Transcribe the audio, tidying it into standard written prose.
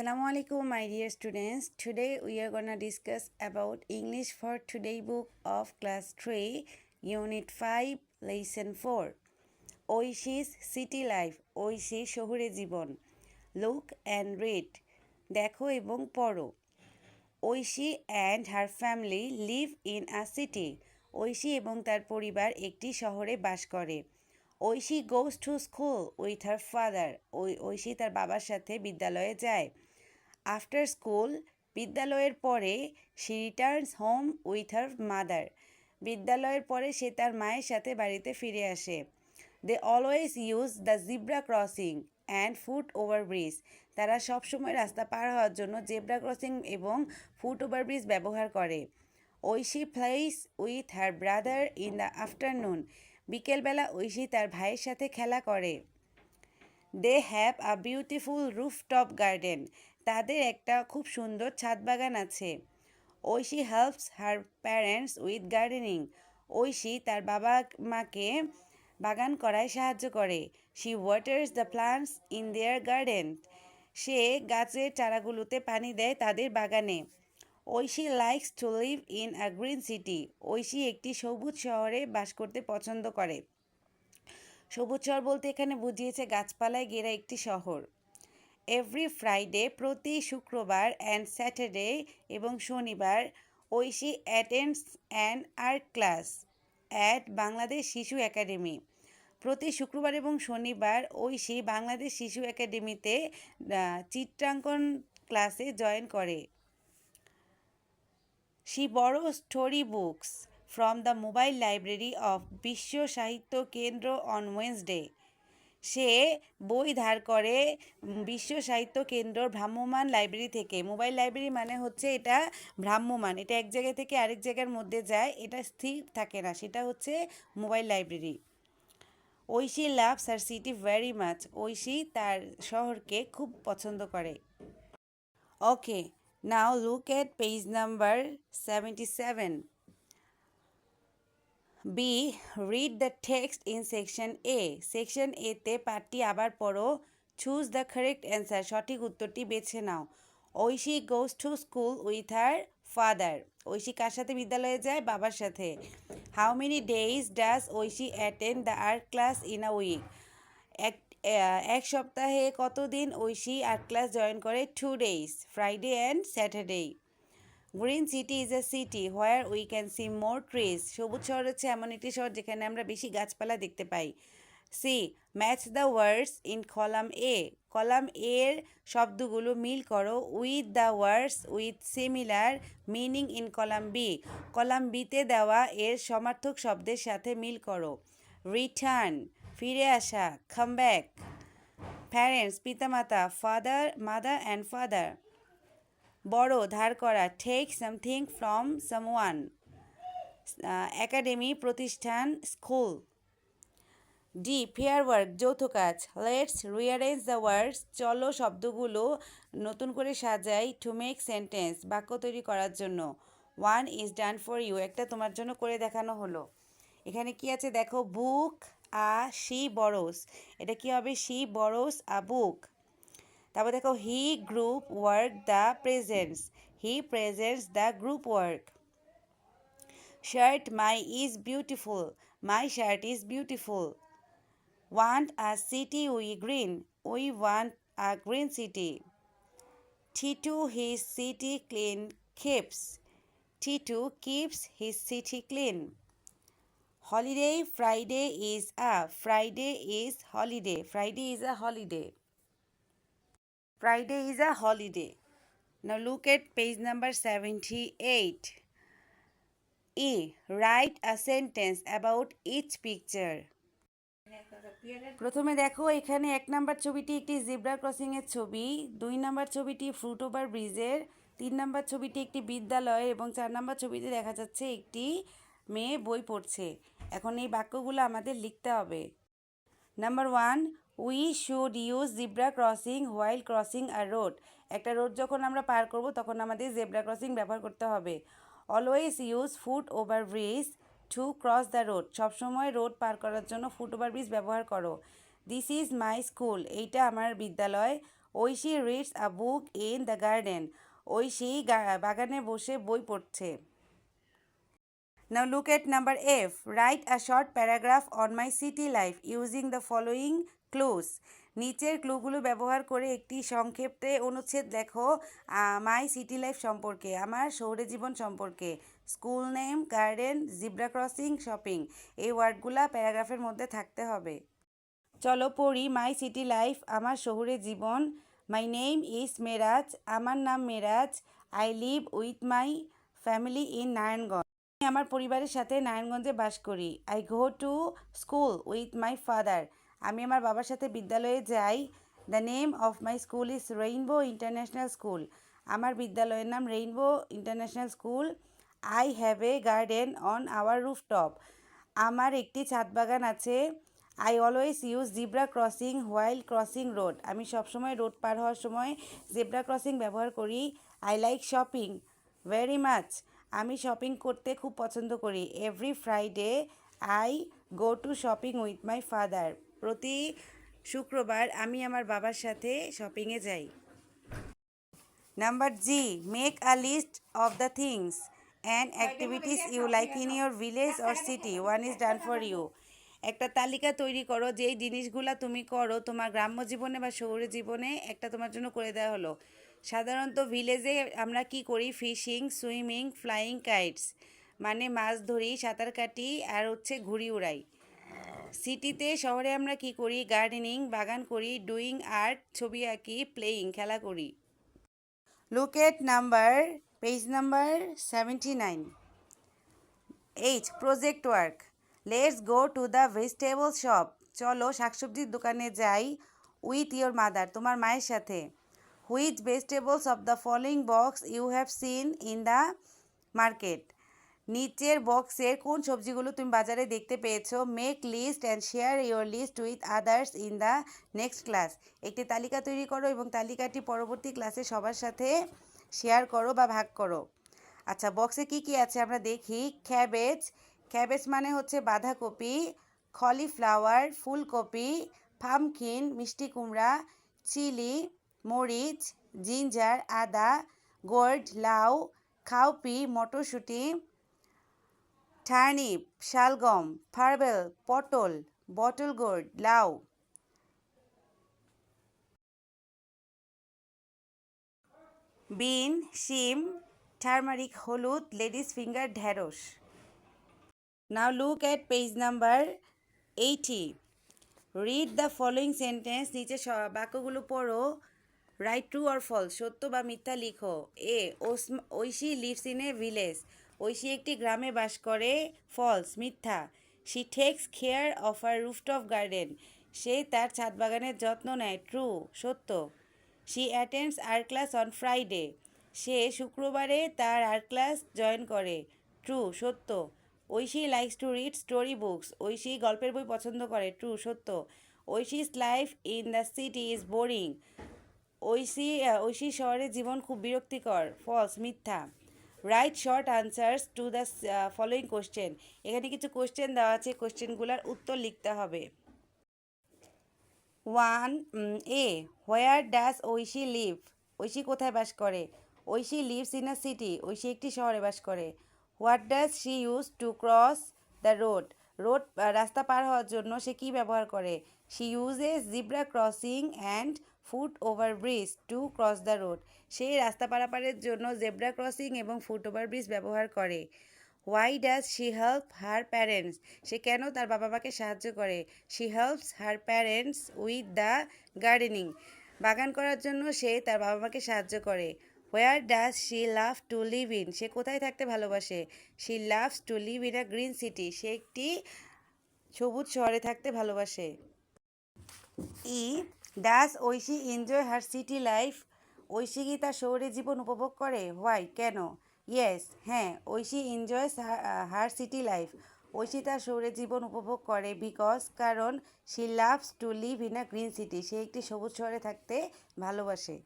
Assalamu alaikum my dear students. Today we are gonna discuss about English for Today book of class 3 unit 5 lesson 4. Oishi's city life. Oishi শহুরে জীবন. Look and read. দেখো এবং পড়ো. Oishi and her family live in a city. Oishi এবং তার পরিবার একটি শহরে বাস করে. Aishi goes to school with her father. Aishi তার বাবার সাথে বিদ্যালয়ে যায়. আফটার স্কুল বিদ্যালয়ের পরে she returns home with her mother. বিদ্যালয়ের পরে সে তার মায়ের সাথে বাড়িতে ফিরে আসে. They always use the zebra crossing and foot over bridge. তারা সবসময় রাস্তা পার হওয়ার জন্য জেব্রা ক্রসিং এবং ফুট ওভার ব্রিজ ব্যবহার করে. Aishi plays with her brother in the afternoon. বিকেলবেলা ঐশী তার ভাইয়ের সাথে খেলা করে. They have a beautiful rooftop garden. তাদের একটা খুব সুন্দর ছাদ বাগান আছে. Aishi helps her parents with gardening. Aishi তার বাবা মাকে বাগান করায় সাহায্য করে. She waters the plants in their garden. সে গাছের চারাগুলোতে পানি দেয় তাদের বাগানে. Aishi likes to live in a green city. Aishi একটি সবুজ শহরে বাস করতে পছন্দ করে. সবুজ শহর বলতে এখানে বুঝিয়েছে গাছপালায় ঘেরা একটি শহর. এভরি ফ্রাইডে প্রতি শুক্রবার অ্যান্ড স্যাটারডে এবং শনিবার Aishi attends an art class at Bangladesh Shishu academy. প্রতি শুক্রবার এবং শনিবার ঐশী বাংলাদেশ শিশু একাডেমিতে চিত্রাঙ্কন ক্লাসে জয়েন করে. শি বড়ো story books from the mobile library of বিশ্ব সাহিত্য কেন্দ্র অন ওয়েন্সডে. সে বই ধার করে বিশ্ব সাহিত্য কেন্দ্রর ভ্রাম্যমাণ লাইব্রেরি থেকে. মোবাইল লাইব্রেরি মানে হচ্ছে এটা ভ্রাম্যমাণ, এটা এক জায়গা থেকে আরেক জায়গার মধ্যে যায়, এটা স্থির থাকে না, সেটা হচ্ছে mobile library. Aishi loves her city very much. Aishi তার শহরকে খুব পছন্দ করে. Okay, now look at page number 77. B read the text in section A. Section এতে পাঠটি আবার পড়ো. Choose the correct answer. সঠিক উত্তরটি বেছে নাও. Aishi goes to school with her father. Aishi কার সাথে বিদ্যালয়ে যায়? বাবার সাথে. How many days does Aishi attend the art class in a week. এক সপ্তাহে কতদিন ঐশী আর্ট ক্লাস জয়েন করে? 2 days, Friday and Saturday. Green city is a city where we can see more trees. সবুজ শহর হচ্ছে এমন একটি শহর যেখানে আমরা বেশি গাছপালা দেখতে পাই. C match the words in column A. Column এর শব্দগুলো মিল করো with the words with similar meaning in column B. Column বিতে দেওয়া এর সমার্থক শব্দের সাথে মিল করো. রিটার্ন ফিরে আসা, কাম ব্যাক. প্যারেন্টস পিতামাতা, ফাদার মাদার অ্যান্ড ফাদার. বড় ধার করা, take something from someone. Academy প্রতিষ্ঠান, স্কুল. ডি পেয়ার ওয়ার্ক যৌথ কাজ. Let's rearrange the words. চলো শব্দগুলো নতুন করে সাজাই. টু মেক সেন্টেন্স বাক্য তৈরি করার জন্য. 1 is done for you একটা তোমার জন্য করে দেখানো হলো. এখানে কি আছে দেখো, বুক আ শি বরোস. এটা কি হবে? She borrows a book. তারপর দেখো he group work the presents. He presents the group work. Shirt my is beautiful. My shirt is beautiful. Want a city we green. We want a green city. Titu his city clean keeps. Titu keeps his city clean. Holiday Friday is a. Friday is holiday. Friday is a holiday. Friday is a holiday. Now look at page number 78. E. Write a sentence about each picture. প্রথমে দেখো এখানে 1 number ছবিটি একটি zebra ক্রসিংয়ের ছবি, 2 number ছবিটি foot over ব্রিজের, 3 number ছবিটি একটি বিদ্যালয় এবং 4 নাম্বার ছবিতে দেখা যাচ্ছে একটি মেয়ে বই পড়ছে. এখন এই বাক্যগুলো আমাদের লিখতে হবে. Number 1, we should use zebra crossing while crossing a road. একটা রোড যখন আমরা পার করব তখন আমাদের জেব্রা ক্রসিং ব্যবহার করতে হবে. Always use foot over bridge to cross the road. সবসময় রোড পার করার জন্য ফুট ওভার ব্রিজ ব্যবহার করো. This is my school. এইটা আমার বিদ্যালয়. Aishi reads a book in the garden. Aishi বাগানে বসে বই পড়ছে। Now look at number F. Write a short paragraph on my city life using the following clues. নিচের ক্লুগুলো ব্যবহার করে একটি সংক্ষেপে অনুচ্ছেদ লেখো মাই সিটি লাইফ সম্পর্কে, আমার শহুরে জীবন সম্পর্কে। School name, garden, zebra crossing, shopping. এই ওয়ার্ডগুলা প্যারাগ্রাফের মধ্যে থাকতে হবে। চলো পড়ি। মাই সিটি লাইফ, আমার শহুরে জীবন। মাই নেম ইজ মেরাজ, আমার নাম মেরাজ। I live with my family in Narayanganj, আমি আমার পরিবারের সাথে নারায়ণগঞ্জে বাস করি। I go to school with my father, আমি আমার বাবার সাথে বিদ্যালয়ে যাই। The name of my school is Rainbow International School, আমার বিদ্যালয়ের নাম Rainbow International School. I have a garden on our rooftop, আমার একটি ছাদ বাগান আছে। I always use zebra crossing while crossing road, আমি সবসময় রোড পার হওয়ার সময় জেব্রা ক্রসিং ব্যবহার করি। I like shopping very much, আমি শপিং করতে খুব পছন্দ করি। Every Friday I go to shopping with my father, প্রতি শুক্রবার আমি আমার বাবার সাথে শপিংয়ে যাই। Number G, make a list of the things and activities you like in your village or city, one is done for you. একটা তালিকা তৈরি করো যেই জিনিসগুলো তুমি করো তোমার গ্রাম্য জীবনে বা শহুরে জীবনে, একটা তোমার জন্য করে দেওয়া হলো। সাধারণত ভিলেজে আমরা কি করি? ফিশিং, সুইমিং, ফ্লাইং কাইটস, মানে মাছ ধরি, সাঁতার কাটি, আর হচ্ছে ঘুড়ি উড়াই। সিটিতে, শহরে আমরা কি করি? গার্ডেনিং, বাগান করি, ডুইং আর্ট, ছবি আঁকি, প্লেয়িং, খেলা করি। Look at page number 79. 8. Project work. Let's go to the vegetable shop, চলো শাকসবজির দোকানে যাই। উইথ ইয়োর মাদার, তোমার মায়ের সাথে। Which vegetables of the following box you have seen in the market, নিচের বক্সের কোন সবজিগুলো তুমি বাজারে দেখতে পেয়েছো। Make list and share your list with others in the next class, একটি তালিকা তৈরি করো এবং তালিকাটি পরবর্তী ক্লাসে সবার সাথে শেয়ার করো বা ভাগ করো। আচ্ছা, বক্সে কি কি আছে আমরা দেখি। ক্যাবেজ, ক্যাবেজ মানে হচ্ছে বাঁধাকপি। কলিফ্লাওয়ার, ফুলকপি। পামকিন, মিষ্টি কুমড়া। চিলি, মরিচ। জিঞ্জার, আদা। গোর্ড, লাউ। খাউপি, মটরশুঁটি। টার্নিপ, শালগম। ফার্বেল, পটল। বটল গোর্ড, লাউ। বিন, শিম। টার্মারিক, হলুদ। লেডিস ফিঙ্গার, ঢেঁড়স। Now look at page number 80. Read the following sentence, নিচে বাক্যগুলো পড়ো। রাইট ট্রু অর ফলস, সত্য বা মিথ্যা লিখো। A, Aishi lives in a village, Aishi একটি গ্রামে বাস করে। ফলস, মিথ্যা। She takes care of her rooftop garden, সে তার ছাদ বাগানের যত্ন নেয়। ট্রু, সত্য। She attends art class on Friday, সে শুক্রবারে তার আর্ট ক্লাস জয়েন করে। ট্রু, সত্য। Aishi likes to read story books, Aishi গল্পের বই পছন্দ করে। ট্রু, সত্য। Aishi's life in the city is boring, Aishi শহরের জীবন খুব বিরক্তিকর। ফলস, মিথ্যা। Right short answers to the following question, এখানে কিছু কোশ্চেন দেওয়া আছে, কোশ্চেনগুলোর উত্তর লিখতে হবে। 1. A, where does Aishi live, Aishi কোথায় বাস করে। Aishi lives in a city, Aishi একটি শহরে বাস করে। What does she use to cross the road, রাস্তা পার হওয়ার জন্য সে কী ব্যবহার করে। She uses zebra crossing and foot over bridge to cross the road, সে রাস্তা পারাপারের জন্য জেব্রা ক্রসিং এবং ফুট ওভার ব্রিজ ব্যবহার করে। Why does she help her parents, সে কেন তার বাবা মাকে সাহায্য করে। She helps her parents with the gardening, বাগান করার জন্য সে তার বাবা মাকে সাহায্য করে। Where does she love to live in, সে কোথায় থাকতে ভালোবাসে। She loves to live in a green city, সে একটি সবুজ শহরে থাকতে ভালোবাসে। E, does Aishi enjoy her city life, Aishi কি তার শহরে জীবন উপভোগ করে। হোয়াই, কেন। ইয়েস, হ্যাঁ, Aishi enjoys her city life, Aishi তার শহরে জীবন উপভোগ করে। বিকজ, কারণ। She loves to live in a green city, সে একটি সবুজ শহরে থাকতে ভালোবাসে।